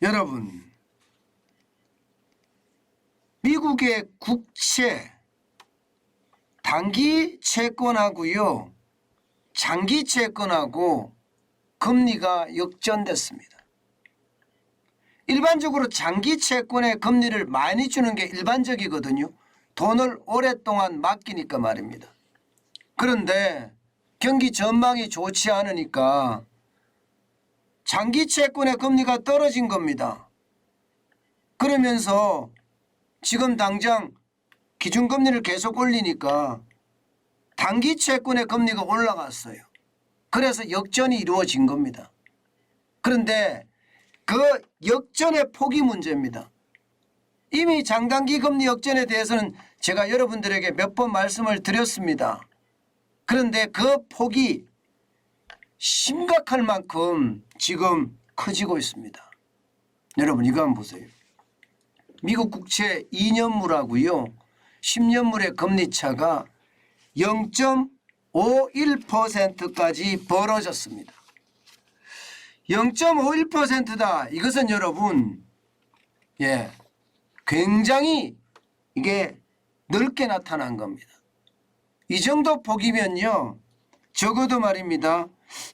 여러분, 미국의 국채 단기 채권하고요, 장기 채권하고 금리가 역전됐습니다. 일반적으로 장기 채권에 금리를 많이 주는 게 일반적이거든요. 돈을 오랫동안 맡기니까 말입니다. 그런데 경기 전망이 좋지 않으니까 장기 채권의 금리가 떨어진 겁니다. 그러면서 지금 당장 기준금리를 계속 올리니까 단기 채권의 금리가 올라갔어요. 그래서 역전이 이루어진 겁니다. 그런데 그 역전의 폭이 문제입니다. 이미 장단기 금리 역전에 대해서는 제가 여러분들에게 몇 번 말씀을 드렸습니다. 그런데 그 폭이 심각할 만큼 지금 커지고 있습니다. 여러분 이거 한번 보세요. 미국 국채 2년물하고요 10년물의 금리차가 0.51%까지 벌어졌습니다. 0.51%다. 이것은 여러분 굉장히 이게 넓게 나타난 겁니다. 이 정도 폭이면요 적어도 말입니다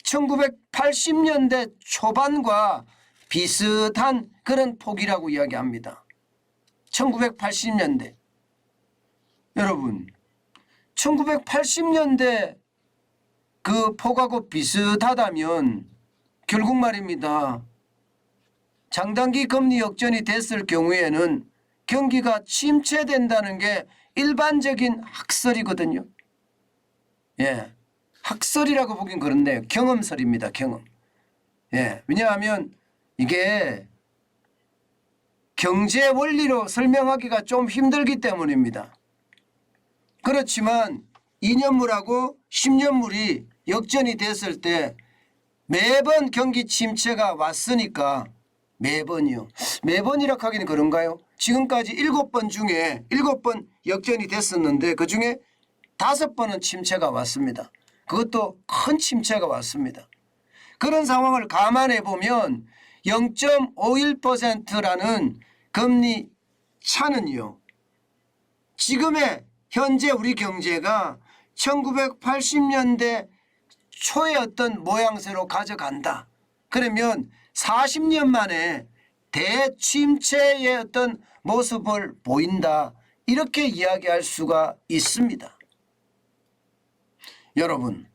1980년대 초반과 비슷한 그런 폭이라고 이야기합니다. 1980년대 여러분 1980년대 그 폭하고 비슷하다면 결국 말입니다 장단기 금리 역전이 됐을 경우에는 경기가 침체된다는 게 일반적인 학설이거든요. 학설이라고 보긴 그런데 경험설입니다. 경험. 왜냐하면 이게 경제 원리로 설명하기가 좀 힘들기 때문입니다. 그렇지만 2년물하고 10년물이 역전이 됐을 때 매번 경기 침체가 왔으니까 매번이요. 매번이라 하기는 그런가요? 지금까지 7번 중에 7번 역전이 됐었는데 그중에 5번은 침체가 왔습니다. 그것도 큰 침체가 왔습니다. 그런 상황을 감안해 보면 0.51%라는 금리 차는요. 지금의 현재 우리 경제가 1980년대 초의 어떤 모양새로 가져간다. 그러면 40년 만에 대침체의 어떤 모습을 보인다. 이렇게 이야기할 수가 있습니다. 여러분,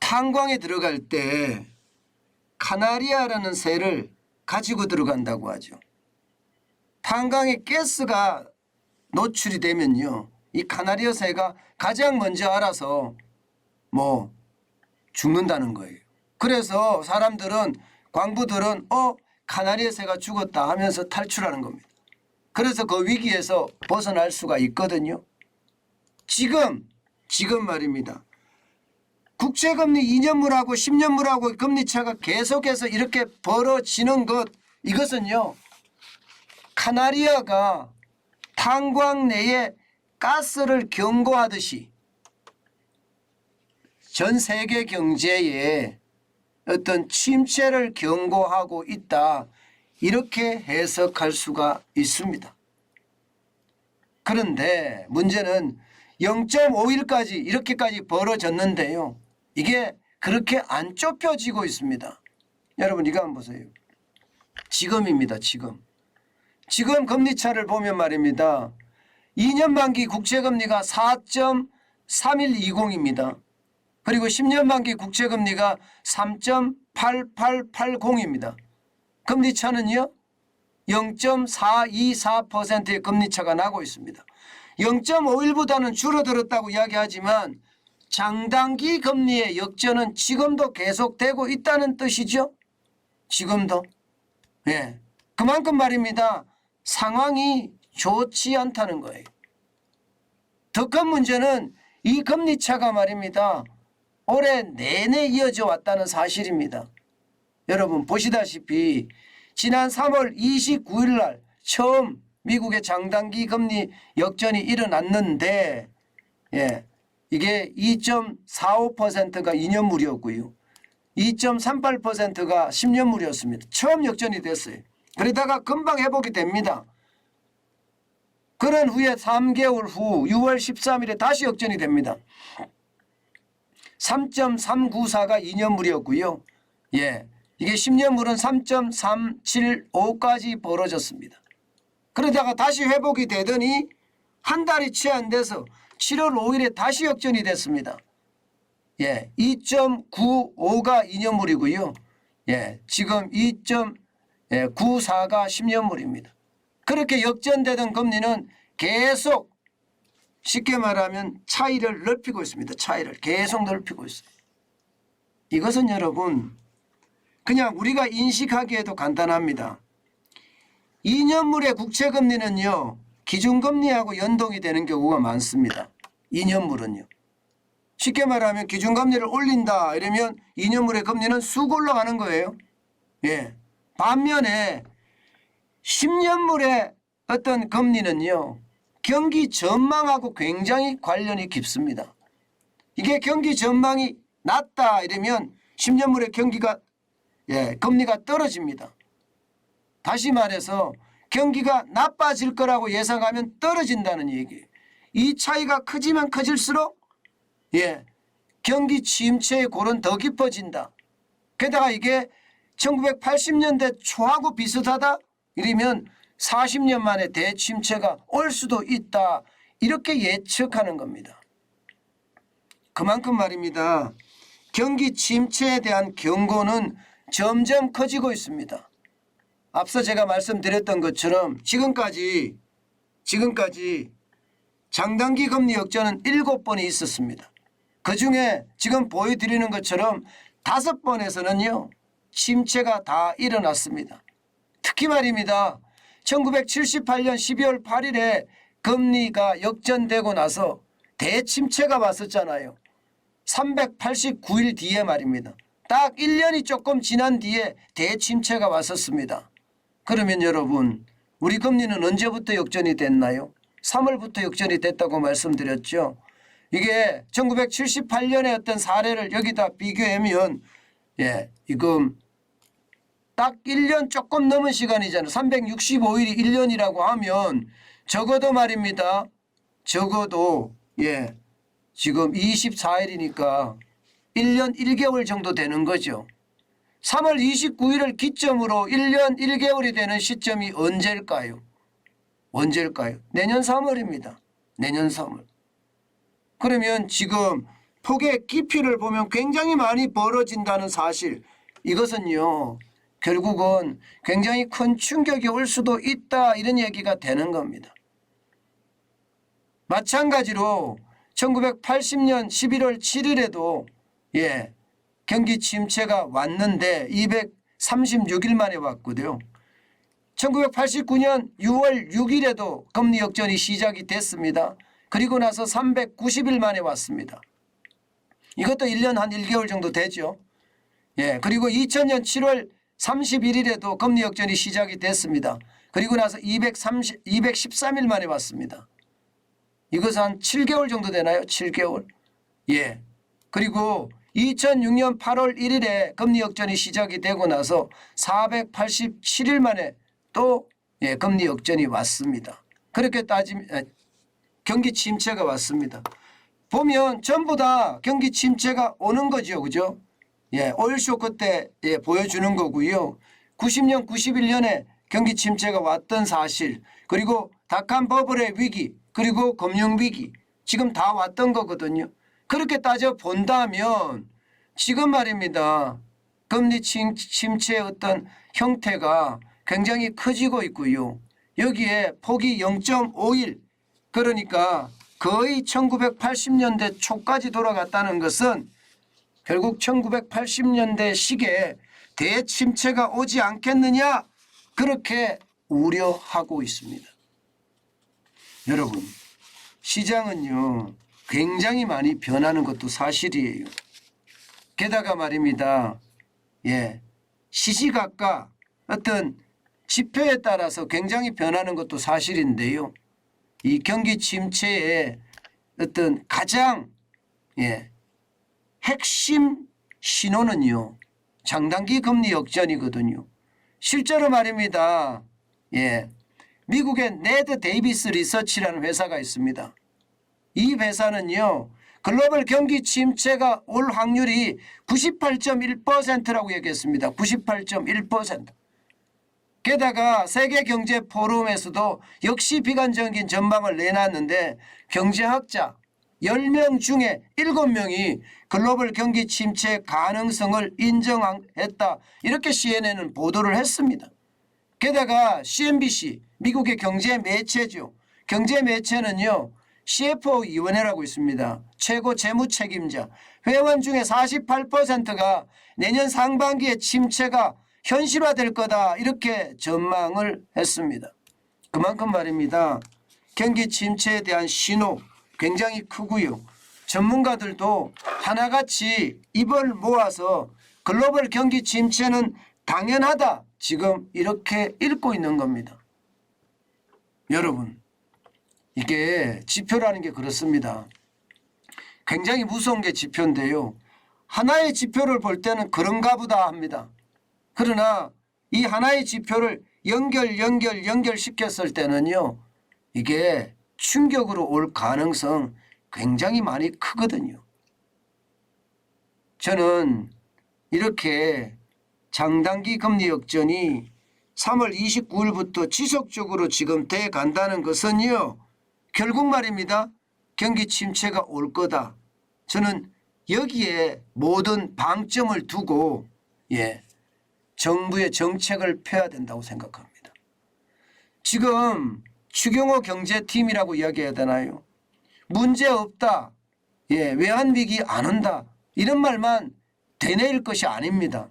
탄광에 들어갈 때 카나리아라는 새를 가지고 들어간다고 하죠. 탄광에 가스가 노출이 되면요. 이 카나리아 새가 가장 먼저 알아서 죽는다는 거예요. 그래서 사람들은 광부들은 카나리아 새가 죽었다 하면서 탈출하는 겁니다. 그래서 그 위기에서 벗어날 수가 있거든요. 지금 말입니다. 국채금리 2년물하고 10년물하고 금리차가 계속해서 이렇게 벌어지는 것 이것은요. 카나리아가 탄광 내에 가스를 경고하듯이 전 세계 경제에 어떤 침체를 경고하고 있다. 이렇게 해석할 수가 있습니다. 그런데 문제는 0.51까지 이렇게까지 벌어졌는데요. 이게 그렇게 안 좁혀지고 있습니다. 여러분 이거 한번 보세요. 지금입니다. 지금 금리차를 보면 말입니다. 2년 만기 국채금리가 4.3120입니다. 그리고 10년 만기 국채금리가 3.8880입니다. 금리차는요 0.424%의 금리차가 나고 있습니다. 0.51보다는 줄어들었다고 이야기하지만 장단기 금리의 역전은 지금도 계속되고 있다는 뜻이죠. 지금도. 그만큼 말입니다. 상황이 좋지 않다는 거예요. 더 큰 문제는 이 금리차가 말입니다. 올해 내내 이어져 왔다는 사실입니다. 여러분 보시다시피 지난 3월 29일 날 처음 미국의 장단기 금리 역전이 일어났는데 이게 2.45%가 2년물이었고요. 2.38%가 10년물이었습니다. 처음 역전이 됐어요. 그러다가 금방 회복이 됩니다. 그런 후에 3개월 후 6월 13일에 다시 역전이 됩니다. 3.394가 2년물이었고요. 예, 이게 10년물은 3.375까지 벌어졌습니다. 그러다가 다시 회복이 되더니 한 달이 채 안 돼서 7월 5일에 다시 역전이 됐습니다. 예, 2.95가 2년물이고요. 예, 지금 2.94가 10년물입니다. 그렇게 역전되던 금리는 계속 쉽게 말하면 차이를 넓히고 있습니다. 차이를 계속 넓히고 있어요. 이것은 여러분 그냥 우리가 인식하기에도 간단합니다. 2년물의 국채금리는요. 기준금리하고 연동이 되는 경우가 많습니다. 2년물은요. 쉽게 말하면 기준금리를 올린다 이러면 2년물의 금리는 쑥 올라가는 거예요. 예. 반면에 10년물의 어떤 금리는요. 경기 전망하고 굉장히 관련이 깊습니다. 이게 경기 전망이 낮다 이러면 10년물의 금리가 떨어집니다. 다시 말해서 경기가 나빠질 거라고 예상하면 떨어진다는 얘기예요. 이 차이가 커지면 커질수록 경기 침체의 골은 더 깊어진다. 게다가 이게 1980년대 초하고 비슷하다 이러면 40년 만에 대침체가 올 수도 있다. 이렇게 예측하는 겁니다. 그만큼 말입니다. 경기 침체에 대한 경고는 점점 커지고 있습니다. 앞서 제가 말씀드렸던 것처럼 지금까지 장단기 금리 역전은 7번이 있었습니다. 그중에 지금 보여드리는 것처럼 5번에서는요. 침체가 다 일어났습니다. 특히 말입니다. 1978년 12월 8일에 금리가 역전되고 나서 대침체가 왔었잖아요. 389일 뒤에 말입니다. 딱 1년이 조금 지난 뒤에 대침체가 왔었습니다. 그러면 여러분 우리 금리는 언제부터 역전이 됐나요? 3월부터 역전이 됐다고 말씀드렸죠. 이게 1978년의 어떤 사례를 여기다 비교하면 이건 딱 1년 조금 넘은 시간이잖아요. 365일이 1년이라고 하면 적어도 말입니다. 적어도 지금 24일이니까 1년 1개월 정도 되는 거죠. 3월 29일을 기점으로 1년 1개월이 되는 시점이 언제일까요? 내년 3월입니다. 내년 3월. 그러면 지금 폭의 깊이를 보면 굉장히 많이 벌어진다는 사실, 이것은요 결국은 굉장히 큰 충격이 올 수도 있다 이런 얘기가 되는 겁니다. 마찬가지로 1980년 11월 7일에도 경기 침체가 왔는데 236일 만에 왔거든요. 1989년 6월 6일에도 금리 역전이 시작이 됐습니다. 그리고 나서 390일 만에 왔습니다. 이것도 1년 한 1개월 정도 되죠. 그리고 2000년 7월 31일에도 금리 역전이 시작이 됐습니다. 그리고 나서 213일 만에 왔습니다. 이것은 한 7개월 정도 되나요? 7개월. 그리고 2006년 8월 1일에 금리 역전이 시작이 되고 나서 487일 만에 또 금리 역전이 왔습니다. 그렇게 따지면 경기 침체가 왔습니다. 보면 전부 다 경기 침체가 오는 거죠. 그죠? 오일 쇼크 때 보여주는 거고요. 90년 91년에 경기 침체가 왔던 사실, 그리고 닷컴 버블의 위기, 그리고 금융위기 지금 다 왔던 거거든요. 그렇게 따져 본다면 지금 말입니다. 금리 침체의 어떤 형태가 굉장히 커지고 있고요. 여기에 폭이 0.5일, 그러니까 거의 1980년대 초까지 돌아갔다는 것은 결국 1980년대 시기에 대침체가 오지 않겠느냐, 그렇게 우려하고 있습니다. 여러분, 시장은요 굉장히 많이 변하는 것도 사실이에요. 게다가 말입니다. 시시각각 어떤 지표에 따라서 굉장히 변하는 것도 사실인데요. 이 경기 침체의 어떤 가장 핵심 신호는요 장단기 금리 역전이거든요. 실제로 말입니다. 예, 미국의 네드 데이비스 리서치라는 회사가 있습니다. 이 회사는요, 글로벌 경기 침체가 올 확률이 98.1%라고 얘기했습니다. 98.1%. 게다가 세계경제포럼에서도 역시 비관적인 전망을 내놨는데 경제학자 10명 중에 7명이 글로벌 경기 침체 가능성을 인정했다. 이렇게 CNN은 보도를 했습니다. 게다가 CNBC 미국의 경제 매체죠. 경제 매체는요. CFO-위원회라고 있습니다. 최고 재무 책임자. 회원 중에 48%가 내년 상반기에 침체가 현실화될 거다 이렇게 전망을 했습니다. 그만큼 말입니다. 경기 침체에 대한 신호 굉장히 크고요. 전문가들도 하나같이 입을 모아서 글로벌 경기 침체는 당연하다 지금 이렇게 읽고 있는 겁니다. 여러분, 이게 지표라는 게 그렇습니다. 굉장히 무서운 게 지표인데요. 하나의 지표를 볼 때는 그런가 보다 합니다. 그러나 이 하나의 지표를 연결시켰을 때는요. 이게 충격으로 올 가능성 굉장히 많이 크거든요. 저는 이렇게 장단기 금리 역전이 3월 29일부터 지속적으로 지금 돼 간다는 것은요. 결국 말입니다. 경기 침체가 올 거다. 저는 여기에 모든 방점을 두고 정부의 정책을 펴야 된다고 생각합니다. 지금 추경호 경제팀이라고 이야기해야 되나요? 문제 없다. 외환위기 안 온다. 이런 말만 되뇌일 것이 아닙니다.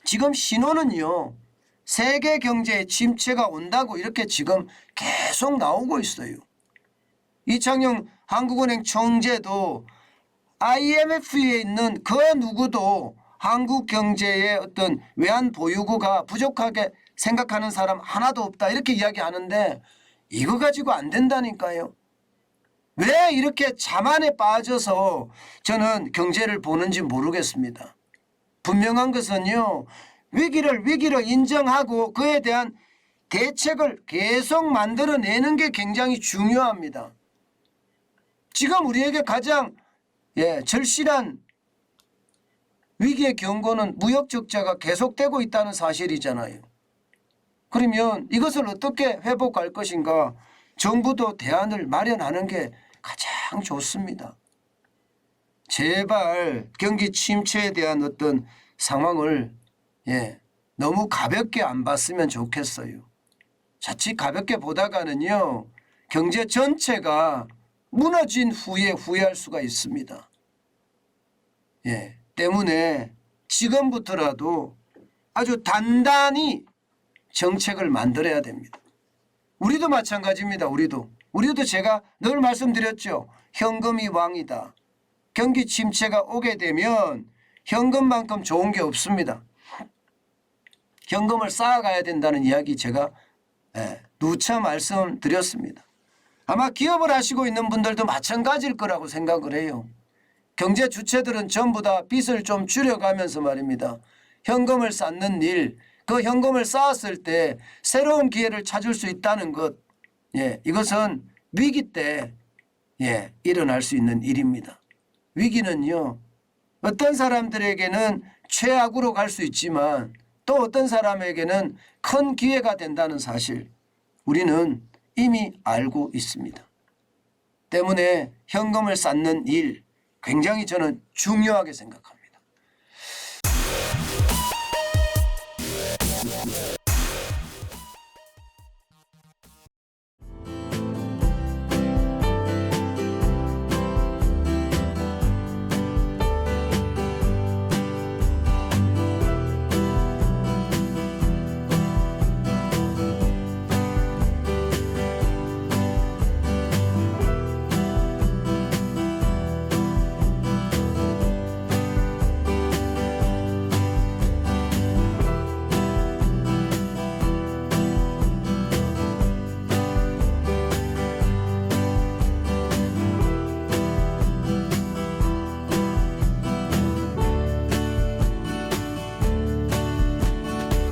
지금 신호는요. 세계 경제의 침체가 온다고 이렇게 지금 계속 나오고 있어요. 이창용 한국은행 총재도 IMF에 있는 그 누구도 한국 경제의 어떤 외환 보유고가 부족하게 생각하는 사람 하나도 없다 이렇게 이야기하는데 이거 가지고 안 된다니까요. 왜 이렇게 자만에 빠져서 저는 경제를 보는지 모르겠습니다. 분명한 것은요. 위기를 인정하고 그에 대한 대책을 계속 만들어내는 게 굉장히 중요합니다. 지금 우리에게 가장 절실한 위기의 경고는 무역 적자가 계속되고 있다는 사실이잖아요. 그러면 이것을 어떻게 회복할 것인가 정부도 대안을 마련하는 게 가장 좋습니다. 제발 경기 침체에 대한 어떤 상황을 너무 가볍게 안 봤으면 좋겠어요. 자칫 가볍게 보다가는요. 경제 전체가 무너진 후에 후회할 수가 있습니다. 때문에 지금부터라도 아주 단단히 정책을 만들어야 됩니다. 우리도 마찬가지입니다. 우리도 제가 늘 말씀드렸죠. 현금이 왕이다. 경기 침체가 오게 되면 현금만큼 좋은 게 없습니다. 현금을 쌓아가야 된다는 이야기 제가 누차 말씀드렸습니다. 아마 기업을 하시고 있는 분들도 마찬가지일 거라고 생각을 해요. 경제 주체들은 전부 다 빚을 좀 줄여가면서 말입니다. 현금을 쌓는 일, 그 현금을 쌓았을 때 새로운 기회를 찾을 수 있다는 것, 이것은 위기 때 일어날 수 있는 일입니다. 위기는요. 어떤 사람들에게는 최악으로 갈 수 있지만 또 어떤 사람에게는 큰 기회가 된다는 사실 우리는 이미 알고 있습니다. 때문에 현금을 쌓는 일 굉장히 저는 중요하게 생각합니다.